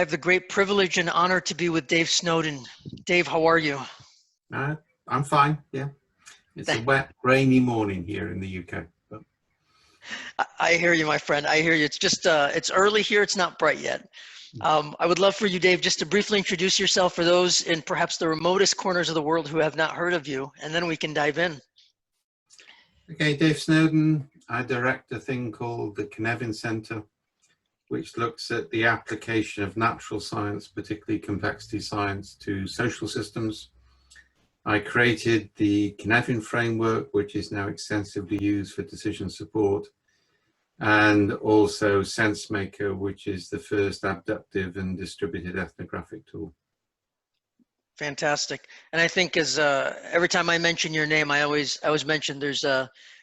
I have the great privilege and honor to be with Dave Snowden. Dave, how are you? I'm fine, yeah. It's a wet, rainy morning here in the UK. But... I hear you, my friend. I hear you. It's just, it's early here. It's not bright yet. I would love for you, Dave, just to briefly introduce yourself for those in perhaps the remotest corners of the world who have not heard of you, and then we can dive in. Okay, Dave Snowden. I direct a thing called the Cynefin Centre, which looks at the application of natural science, particularly complexity science, to social systems. I created the Cynefin framework, which is now extensively used for decision support, and also SenseMaker, which is the first abductive and distributed ethnographic tool. Fantastic. And I think as every time I mention your name, I always mention there's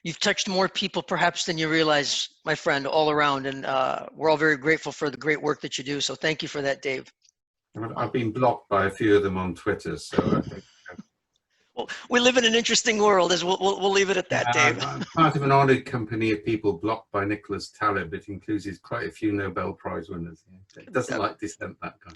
you've touched more people perhaps than you realize, my friend, all around, and we're all very grateful for the great work that you do. So thank you for that, Dave. I've been blocked by a few of them on Twitter, so I think. Well, we live in an interesting world, as we'll leave it at that, Dave. I'm part of an honoured company of people blocked by Nicholas Taleb. It includes quite a few Nobel Prize winners. It doesn't like dissent, that guy.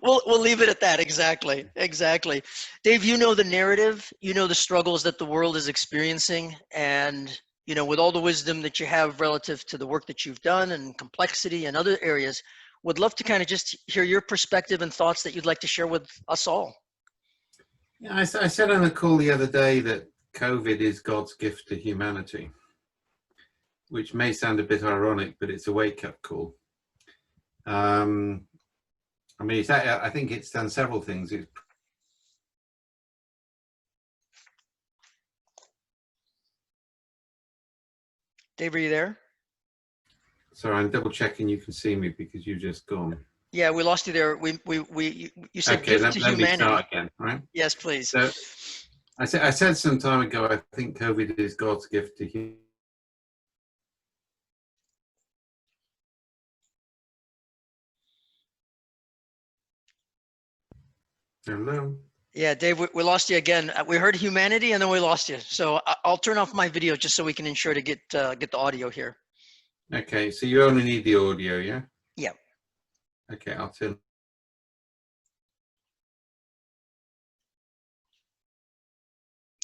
We'll leave it at that. Exactly. Dave, you know the narrative, you know the struggles that the world is experiencing, and you know, with all the wisdom that you have relative to the work that you've done and complexity and other areas, would love to kind of just hear your perspective and thoughts that you'd like to share with us all. Yeah, I said on a call the other day that COVID is God's gift to humanity, which may sound a bit ironic, but it's a wake-up call. I mean, I think it's done several things. Dave, are you there? Sorry, I'm double checking you can see me because you've just gone. Yeah, we lost you there. You said okay, gift to humanity. Let me start again, right? Yes, please. So, I said some time ago, I think COVID is God's gift to humanity. Hello? Yeah, Dave, we lost you again. We heard humanity and then we lost you. So I'll turn off my video just so we can ensure to get the audio here. Okay, so you only need the audio, yeah? Yeah. Okay, I'll turn.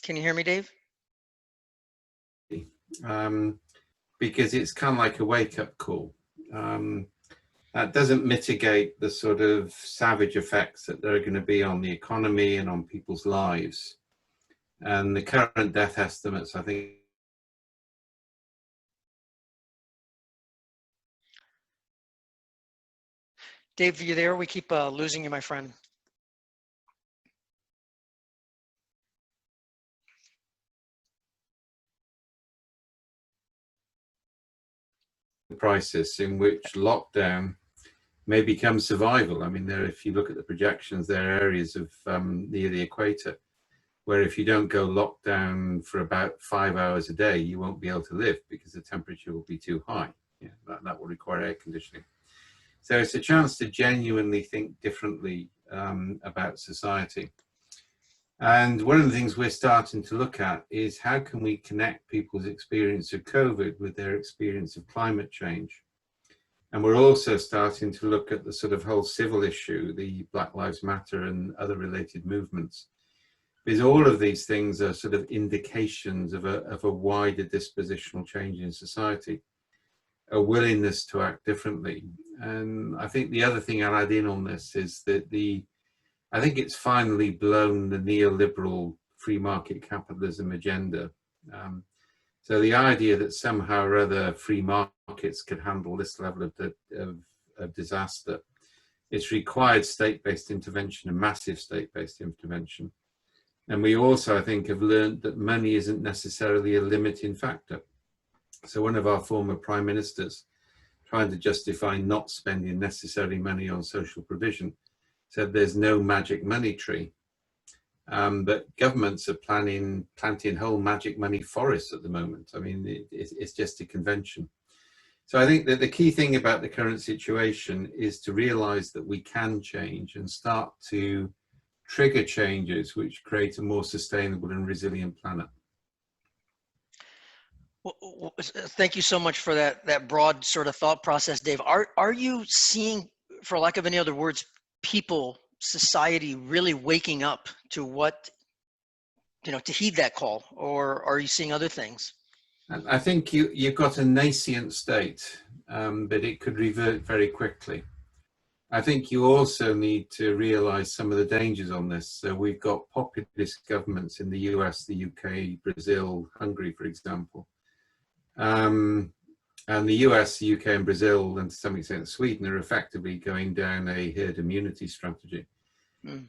Can you hear me, Dave? Because it's kind of like a wake-up call. That doesn't mitigate the sort of savage effects that there are going to be on the economy and on people's lives. And the current death estimates, I think. Dave, are you there? We keep losing you, my friend. Crisis in which lockdown may become survival. I mean, if you look at the projections, there are areas of near the equator where if you don't go lockdown for about 5 hours a day, you won't be able to live because the temperature will be too high. Yeah, that will require air conditioning. So it's a chance to genuinely think differently about society. And one of the things we're starting to look at is how can we connect people's experience of COVID with their experience of climate change. And we're also starting to look at the sort of whole civil issue, the Black Lives Matter and other related movements. Because all of these things are sort of indications of a wider dispositional change in society, a willingness to act differently. And I think the other thing I'll add in on this is that I think it's finally blown the neoliberal free market capitalism agenda. So the idea that somehow or other free markets could handle this level of disaster, it's required state-based intervention and massive state-based intervention. And we also, I think, have learned that money isn't necessarily a limiting factor. So one of our former prime ministers, trying to justify not spending necessarily money on social provision, said there's no magic money tree. But governments are planting whole magic money forests at the moment. I mean, it's just a convention. So I think that the key thing about the current situation is to realize that we can change and start to trigger changes which create a more sustainable and resilient planet. Thank you so much for that broad sort of thought process, Dave. Are you seeing, for lack of any other words, people, society really waking up to what, to heed that call, or are you seeing other things? And I think you've got a nascent state, but it could revert very quickly. I think you also need to realize some of the dangers on this. So we've got populist governments in the US, the UK, Brazil, Hungary, for example. And the US, the UK, and Brazil, and to some extent Sweden, are effectively going down a herd immunity strategy,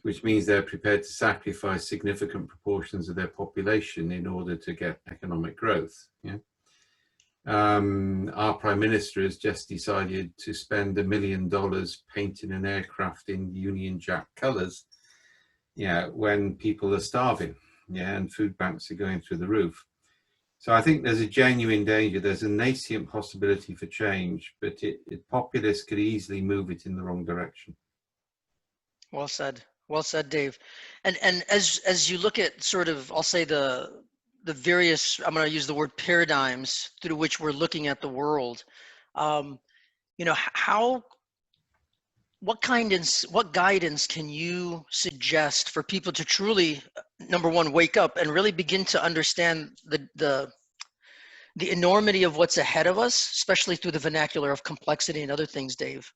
which means they're prepared to sacrifice significant proportions of their population in order to get economic growth. Yeah. Our Prime Minister has just decided to spend $1 million painting an aircraft in Union Jack colours, when people are starving, and food banks are going through the roof. So I think there's a genuine danger. There's a nascent possibility for change, but populists could easily move it in the wrong direction. Well said. Well said, Dave. And as you look at sort of, I'll say the various, I'm going to use the word paradigms through which we're looking at the world, what guidance can you suggest for people to truly, number one, wake up and really begin to understand the enormity of what's ahead of us, especially through the vernacular of complexity and other things, Dave?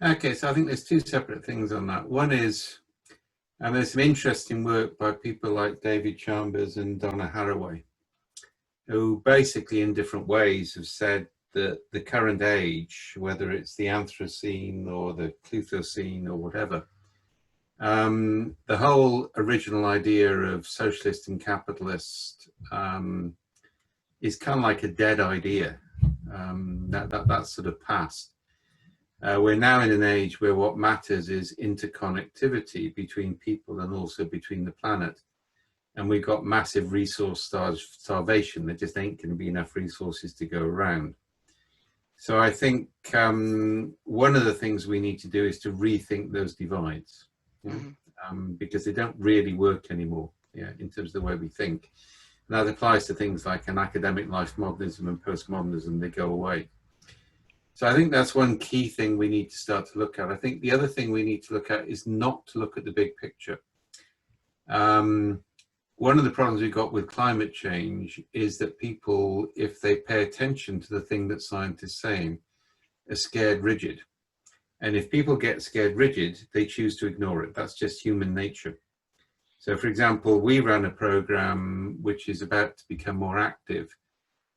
Okay, so I think there's two separate things on that. One is, and there's some interesting work by people like David Chambers and Donna Haraway, who basically in different ways have said that the current age, whether it's the Anthropocene or the Pleistocene or whatever, the whole original idea of socialist and capitalist is kind of like a dead idea. That's sort of past. We're now in an age where what matters is interconnectivity between people and also between the planet. And we've got massive resource starvation. There just ain't going to be enough resources to go around. So I think one of the things we need to do is to rethink those divides, because they don't really work anymore, in terms of the way we think. And that applies to things like an academic life modernism and postmodernism. They go away. So I think that's one key thing we need to start to look at. I think the other thing we need to look at is not to look at the big picture. One of the problems we've got with climate change is that people, if they pay attention to the thing that scientists are saying, are scared rigid. And if people get scared rigid, they choose to ignore it. That's just human nature. So for example, we run a program which is about to become more active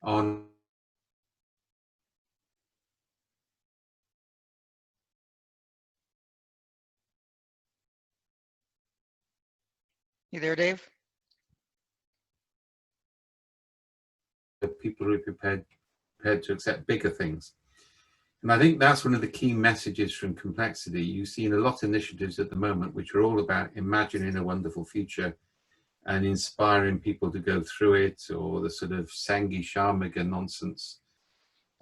on You there, Dave? people who are prepared to accept bigger things. And I think that's one of the key messages from complexity. You've seen a lot of initiatives at the moment which are all about imagining a wonderful future and inspiring people to go through it, or the sort of Sengi Sharmaga nonsense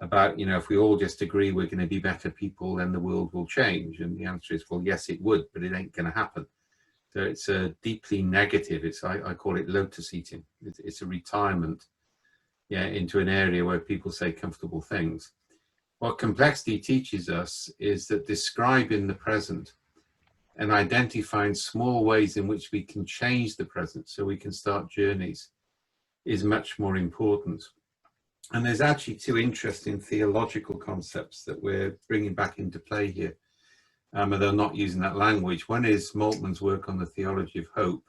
about, if we all just agree we're going to be better people, then the world will change. And the answer is, well, yes, it would, but it ain't going to happen. So it's a deeply negative. I call it lotus eating. It's a retirement, into an area where people say comfortable things. What complexity teaches us is that describing the present and identifying small ways in which we can change the present so we can start journeys is much more important. And there's actually two interesting theological concepts that we're bringing back into play here. And they're not using that language. One is Maltman's work on the theology of hope,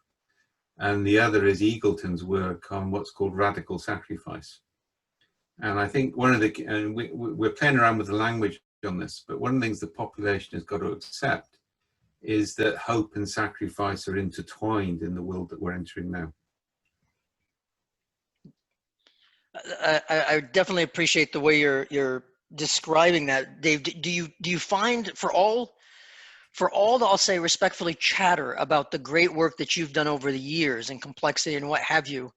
and the other is Eagleton's work on what's called radical sacrifice. And I think one of the, and we're playing around with the language on this, but one of the things the population has got to accept is that hope and sacrifice are intertwined in the world that we're entering now. I definitely appreciate the way you're describing that, Dave. Do you find for all the, I'll say respectfully, chatter about the great work that you've done over the years and complexity and what have you,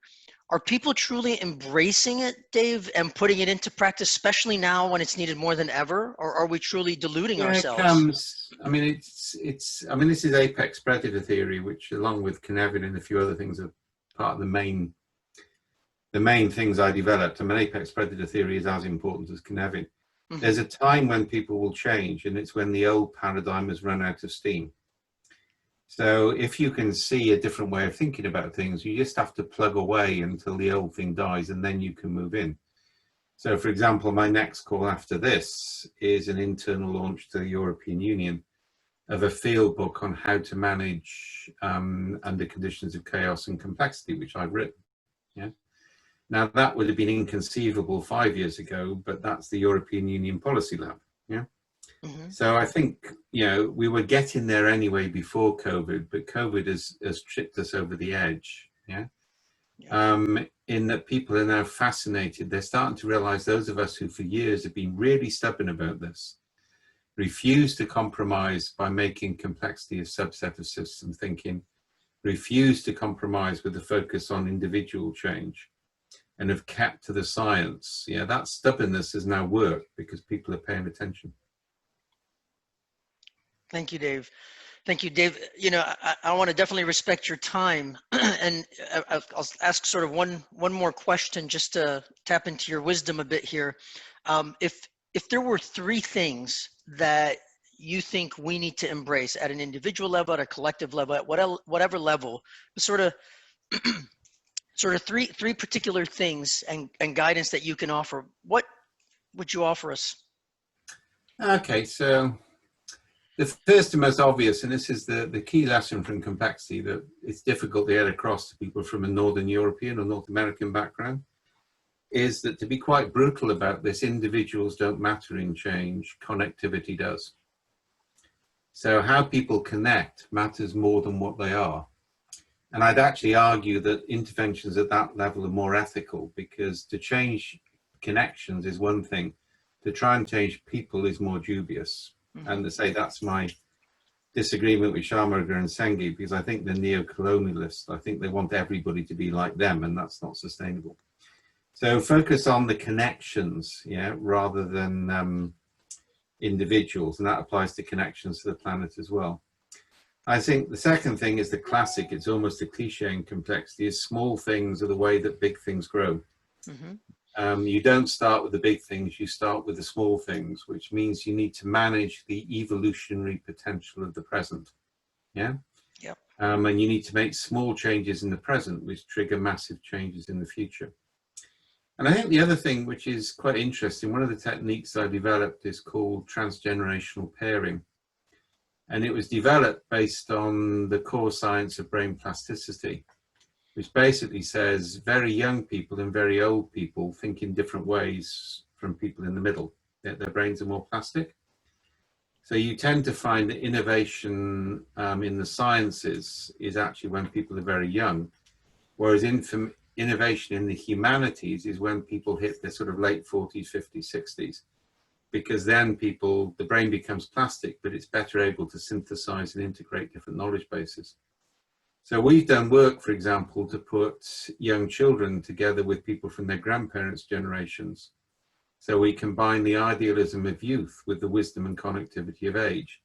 are people truly embracing it, Dave, and putting it into practice, especially now when it's needed more than ever? Or are we truly deluding ourselves? It comes, I mean, this is apex predator theory, which along with Cynefin and a few other things are part of the main the main things I developed, I mean, apex predator theory is as important as Cynefin. Mhm. There's a time when people will change, and it's when the old paradigm has run out of steam. So if you can see a different way of thinking about things, you just have to plug away until the old thing dies, and then you can move in. So for example, my next call after this is an internal launch to the European Union of a field book on how to manage under conditions of chaos and complexity, which I've written. Yeah. Now that would have been inconceivable 5 years ago, but that's the European Union Policy Lab. Yeah. Mhm. So I think, you know, we were getting there anyway before COVID, but COVID has tripped us over the edge. Yeah. Yeah. In that people are now fascinated. They're starting to realize, those of us who for years have been really stubborn about this, refuse to compromise by making complexity a subset of system thinking, refuse to compromise with the focus on individual change, and have kept to the science. Yeah, that stubbornness has now worked because people are paying attention. Thank you, Dave. Thank you, Dave. You know, I want to definitely respect your time, and I'll ask sort of one more question just to tap into your wisdom a bit here. If there were three things that you think we need to embrace at an individual level, at a collective level, at whatever level, sort of sort of three particular things and guidance that you can offer, what would you offer us? Okay, so the first and most obvious, and this is the key lesson from complexity that it's difficult to get across to people from a Northern European or North American background, is that, to be quite brutal about this, individuals don't matter in change, connectivity does. So how people connect matters more than what they are. And I'd actually argue that interventions at that level are more ethical, because to change connections is one thing, to try and change people is more dubious. Mm-hmm. And to say that's my disagreement with Sharma and Sengi, because I think they're neo-colonialists. I think they want everybody to be like them, and that's not sustainable. So focus on the connections, yeah, rather than individuals, and that applies to connections to the planet as well. I think the second thing is the classic, it's almost a cliche in complexity, is small things are the way that big things grow. Mm-hmm. You don't start with the big things, you start with the small things, which means you need to manage the evolutionary potential of the present. Yeah. Yep. And you need to make small changes in the present, which trigger massive changes in the future. And I think the other thing, which is quite interesting, one of the techniques I developed is called transgenerational pairing. And it was developed based on the core science of brain plasticity, which basically says very young people and very old people think in different ways from people in the middle. Their brains are more plastic. So you tend to find that innovation in the sciences is actually when people are very young, whereas innovation in the humanities is when people hit their sort of late 40s, 50s, 60s. Because then the brain becomes plastic, but it's better able to synthesize and integrate different knowledge bases. So we've done work, for example, to put young children together with people from their grandparents' generations. So we combine the idealism of youth with the wisdom and connectivity of age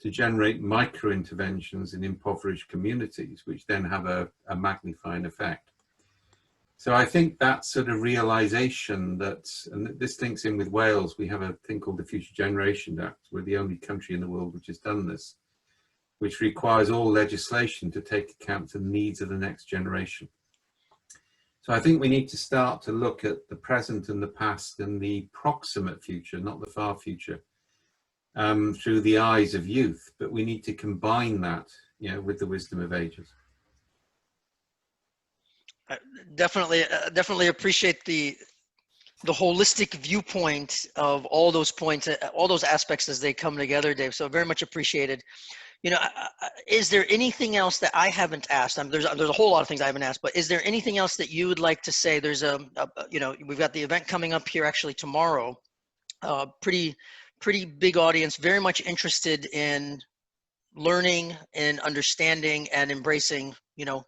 to generate micro interventions in impoverished communities, which then have a magnifying effect. So I think that sort of realization that, and this links in with Wales, we have a thing called the Future Generation Act. We're the only country in the world which has done this, which requires all legislation to take account of the needs of the next generation. So I think we need to start to look at the present and the past and the proximate future, not the far future, through the eyes of youth. But we need to combine that, you know, with the wisdom of ages. Definitely appreciate the holistic viewpoint of all those points, all those aspects as they come together, Dave. So very much appreciated. You know, is there anything else that I haven't asked? There's a whole lot of things I haven't asked, but is there anything else that you would like to say? There's you know, we've got the event coming up here actually tomorrow. Pretty big audience, very much interested in learning and understanding and embracing, you know,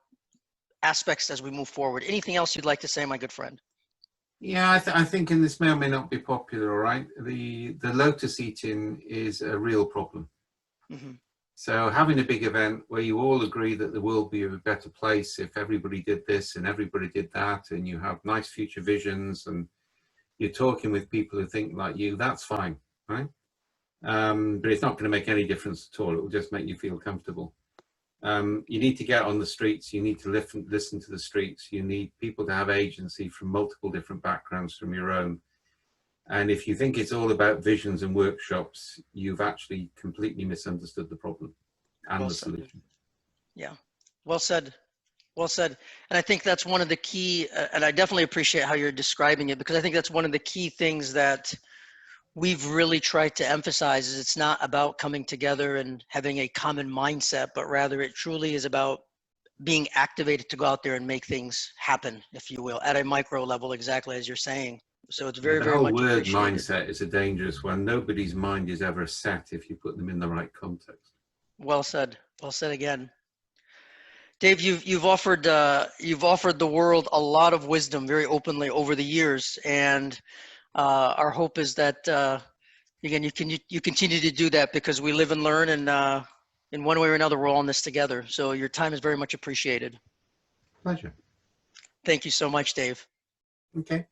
aspects as we move forward. Anything else you'd like to say, my good friend? Yeah, I think, and this may or may not be popular, all right? The lotus eating is a real problem. Mm-hmm. So having a big event where you all agree that the world would be a better place if everybody did this and everybody did that, and you have nice future visions and you're talking with people who think like you, that's fine, right? But it's not going to make any difference at all. It will just make you feel comfortable. You need to get on the streets. You need to listen to the streets. You need people to have agency from multiple different backgrounds from your own. And if you think it's all about visions and workshops, you've actually completely misunderstood the problem and Well the said. solution. Yeah, well said. Well said. And I think that's one of the key, and I definitely appreciate how you're describing it, because I think that's one of the key things that we've really tried to emphasize is it's not about coming together and having a common mindset, but rather it truly is about being activated to go out there and make things happen, if you will, at a micro level, exactly as you're saying. So it's Yeah, very, the very whole much word appreciated. mindset is a dangerous one. Nobody's mind is ever set if you put them in the right context. Well said. Well said again. Dave, you've offered the world a lot of wisdom very openly over the years, and our hope is that again you continue to do that, because we live and learn, and in one way or another we're all in this together. So your time is very much appreciated. Pleasure. Thank you so much, Dave. Okay.